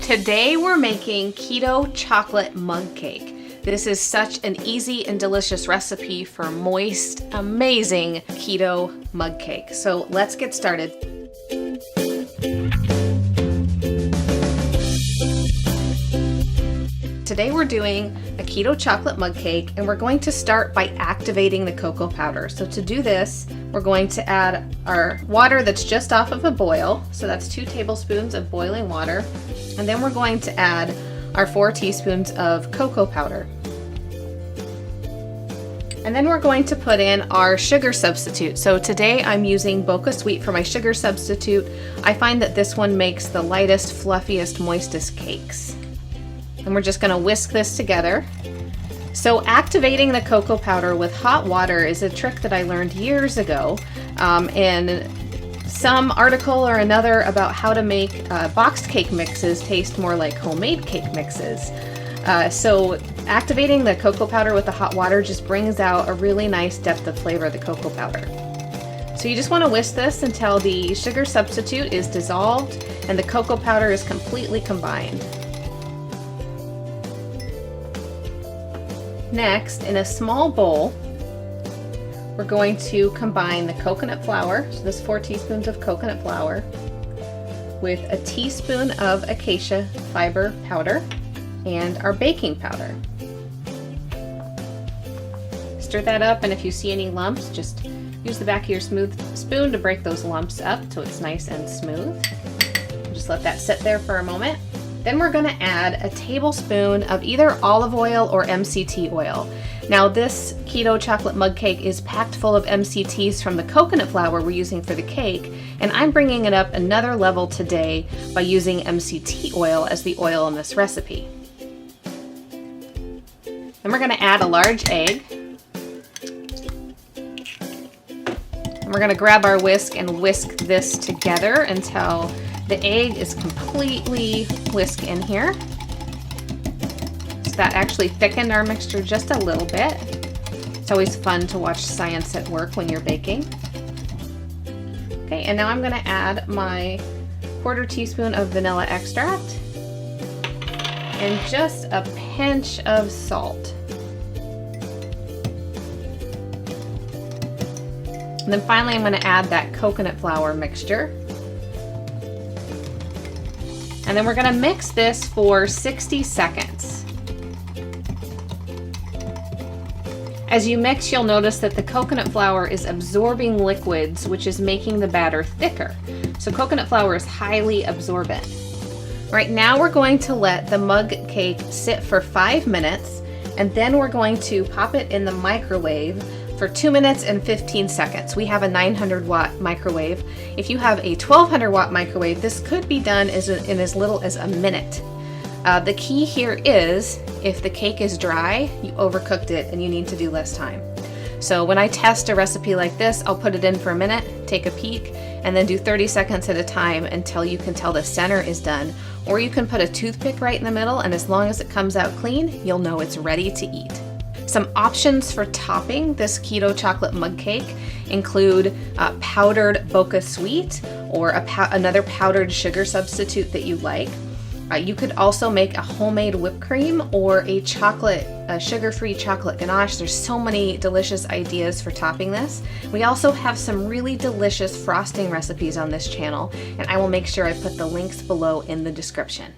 Today we're making Keto Chocolate Mug Cake. This is such an easy and delicious recipe for moist, amazing keto mug cake. So let's get started. Today we're doing a keto chocolate mug cake, and we're going to start by activating the cocoa powder. So to do this, we're going to add our water that's just off of a boil. So that's 2 tablespoons of boiling water. And then we're going to add our 4 teaspoons of cocoa powder. And then we're going to put in our sugar substitute. So today I'm using Boca Sweet for my sugar substitute. I find that this one makes the lightest, fluffiest, moistest cakes. And we're just gonna whisk this together. So activating the cocoa powder with hot water is a trick that I learned years ago in some article or another about how to make boxed cake mixes taste more like homemade cake mixes. So activating the cocoa powder with the hot water just brings out a really nice depth of flavor of the cocoa powder. So you just want to whisk this until the sugar substitute is dissolved and the cocoa powder is completely combined. Next, in a small bowl, we're going to combine the coconut flour, so this 4 teaspoons of coconut flour, with a teaspoon of acacia fiber powder and our baking powder. Stir that up, and if you see any lumps, just use the back of your smooth spoon to break those lumps up so it's nice and smooth. Just let that sit there for a moment. Then we're going to add a tablespoon of either olive oil or MCT oil. Now this keto chocolate mug cake is packed full of MCTs from the coconut flour we're using for the cake, and I'm bringing it up another level today by using MCT oil as the oil in this recipe. Then we're going to add a large egg. And we're going to grab our whisk and whisk this together until the egg is completely whisked in here. So that actually thickened our mixture just a little bit. It's always fun to watch science at work when you're baking. Okay, and now I'm going to add my 1/4 teaspoon of vanilla extract and just a pinch of salt. And then finally I'm going to add that coconut flour mixture. And then we're going to mix this for 60 seconds. As you mix, you'll notice that the coconut flour is absorbing liquids, which is making the batter thicker. So coconut flour is highly absorbent. Right now we're going to let the mug cake sit for 5 minutes, and then we're going to pop it in the microwave for 2 minutes and 15 seconds. We have a 900 watt microwave. If you have a 1200 watt microwave, this could be done in as little as a minute. The key here is, if the cake is dry, you overcooked it and you need to do less time. So when I test a recipe like this, I'll put it in for a minute, take a peek, and then do 30 seconds at a time until you can tell the center is done. Or you can put a toothpick right in the middle, and as long as it comes out clean, you'll know it's ready to eat. Some options for topping this keto chocolate mug cake include powdered Boca Sweet or another powdered sugar substitute that you like. You could also make a homemade whipped cream or a sugar-free chocolate ganache. There's so many delicious ideas for topping this. We also have some really delicious frosting recipes on this channel, and I will make sure I put the links below in the description.